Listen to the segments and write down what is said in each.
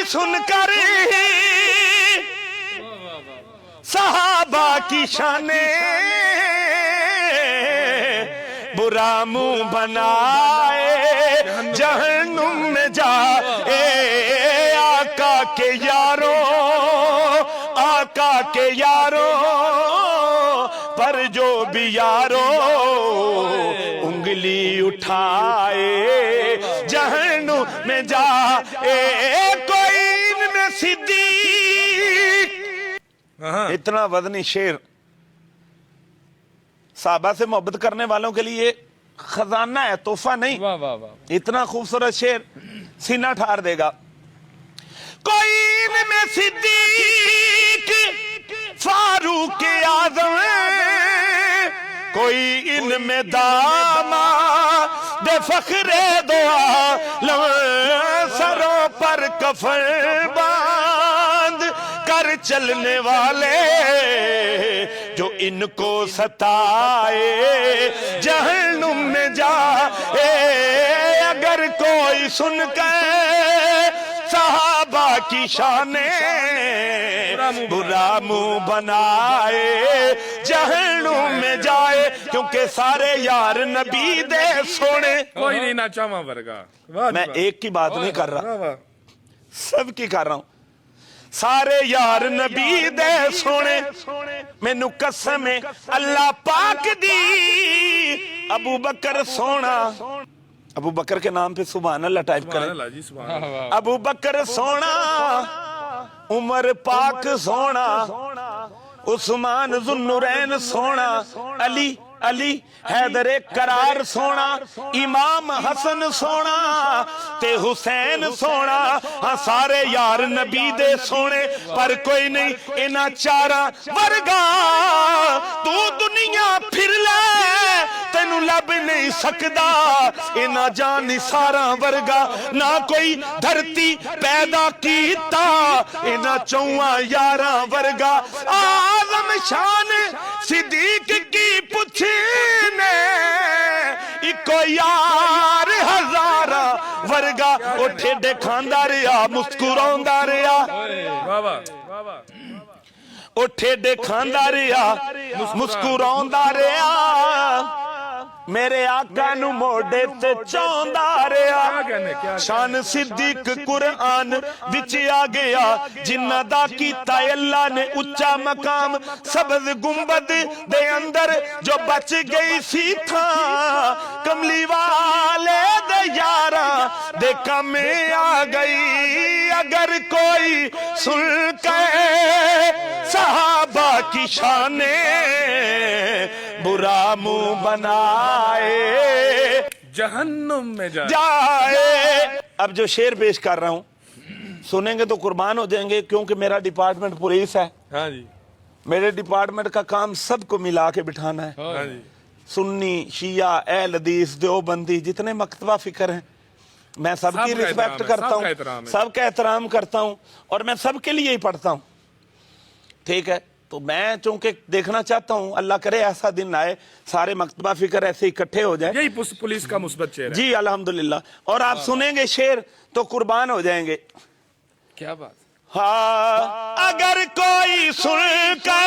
سن کر صحابہ کی شانیں برا منہ بنائے جہنم میں جائے آقا کے یاروں آقا کے یاروں پر جو بھی یاروں انگلی اٹھائے جہنم میں جائے کوئی ان میں صدیق اتنا وزنی شعر صحابہ سے محبت کرنے والوں کے لیے خزانہ ہے تحفہ نہیں اتنا خوبصورت شعر سینہ ٹھار دے گا کوئی ان میں صدیق فاروق اعظم کوئی ان میں داماد فخر دو عالم سروں پر کفن باندھ کر چلنے والے جو ان کو ستائے جہنم میں جائے اگر کوئی سن کر صحابہ کی شانیں برا منہ بنائے جہنم میں جائے کیونکہ سارے یار نبی دے سونے کوئی نہیں نہ چاہواں ورگا میں ایک کی بات نہیں کر رہا سب کی کر رہا ہوں سارے یار نبی دے سونے مینوں قسم ہے اللہ پاک دی ابو بکر سونا ابو بکر کے نام پہ سبحان اللہ ٹائپ کریں ابو بکر سونا عمر پاک سونا عثمان ذو النورین سونا علی حیدر کرار سونا امام حسن سونا تے حسین سونا ہاں سارے یار نبی دے سونے پر کوئی نہیں انہاں چارا ورگا تو دنیا پھر لے تینوں لب نہیں سکدا انہاں جان سارا ورگا نہ کوئی دھرتی پیدا کیتا انہاں چواں یاراں ورگا اعظم شان صدیق کی پوچھنے اکو یار ہزارہ ورگا اٹھے دکھاندا رہیا مسکراوندا رہیا اٹھے دکھاندا رہیا مسکراوندا رہیا میرے آقا نو موڑے تے چاہندا رہیا شان صدیق قرآن وچ آ گیا جنہ دا کیتا اللہ نے اچا مقام سبز گنبد دے اندر جو بچ گئی سی تھا کملی والے دے یارا دے کمیں آ گئی اگر کوئی سن کے صحابہ کی شانیں برا منہ بنائے جہنم میں جائے اب جو شعر پیش کر رہا ہوں سنیں گے تو قربان ہو جائیں گے کیونکہ میرا ڈپارٹمنٹ پولیس ہے ہاں جی میرے ڈپارٹمنٹ کا کام سب کو ملا کے بٹھانا ہے ہاں جی سنی شیعہ اہل حدیث دیوبندی جتنے مکتبہ فکر ہیں میں سب کی رسپیکٹ کرتا ہوں سب کا احترام کرتا ہوں اور میں سب کے لیے ہی پڑھتا ہوں ٹھیک ہے تو میں چونکہ دیکھنا چاہتا ہوں اللہ کرے ایسا دن آئے سارے مکتبہ فکر ایسے اکٹھے ہو جائے یہی پولیس کا مثبت چہرہ جی الحمدللہ اور آپ سنیں گے شعر تو قربان ہو جائیں گے کیا بات ہاں اگر کوئی سن کے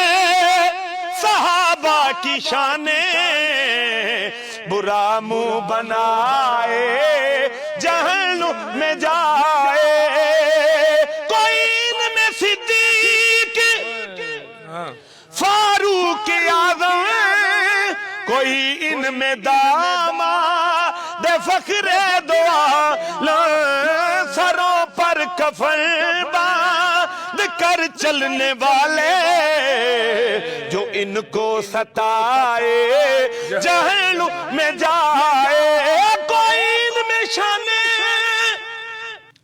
صحابہ کی شانیں برا منہ بنائے جہنم میں جائے کوئی ان میں صدیق فاروق اعظم کوئی ان میں داماد فخر دو عالم سروں پر کفن باندھ کر چلنے والے جو ان کو ستائے جہنم میں جائے کوئی ان میں شانے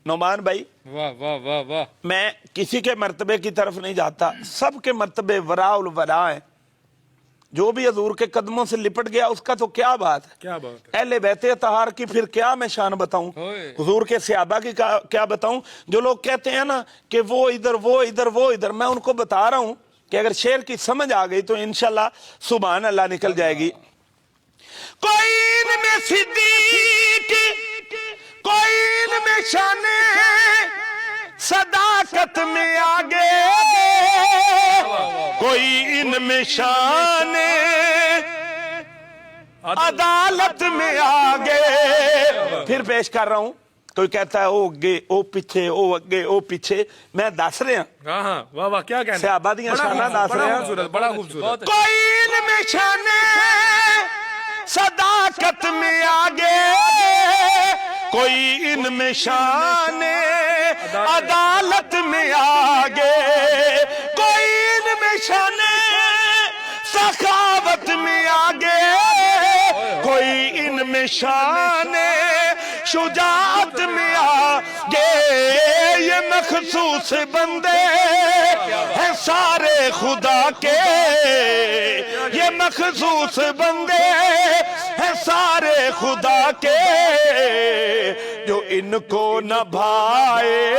نعمان بھائی واہ واہ واہ واہ میں کسی کے مرتبے کی طرف نہیں جاتا سب کے مرتبے وراء الوراء ہیں جو بھی حضور کے قدموں سے لپٹ گیا اس کا تو کیا بات ہے کیا بات ہے اہل بیت اطہار کی پھر کیا میں شان بتاؤں حضور کے صحابہ کی کیا بتاؤں جو لوگ کہتے ہیں نا کہ وہ ادھر میں ان کو بتا رہا ہوں کہ اگر شعر کی سمجھ آ گئی تو انشاءاللہ سبحان اللہ نکل جائے گی کوئی ان میں صدیق کوئی ان میں شان صداقت صداقت میں آگے کوئی ان میں شان عدالت میں آگے. پھر پیش کر رہا ہوں. کوئی کہتا ہے او اگے او پیچھے او اگے او پیچھے. میں دس رہا ہاں ہاں واہ واہ کیا کہنا صحابہ دیاں شاناں دس رہا. بڑا خوبصورت کوئی ان میں شان صداقت میں آگے کوئی ان میں شان عدالت میں آگے کوئی ان میں شان سخاوت میں آگے کوئی ان میں شان شجاعت میں آگے. یہ مخصوص بندے ہیں سارے خدا کے یہ مخصوص بندے ہیں سارے خدا کے جو ان کو نہ بھائے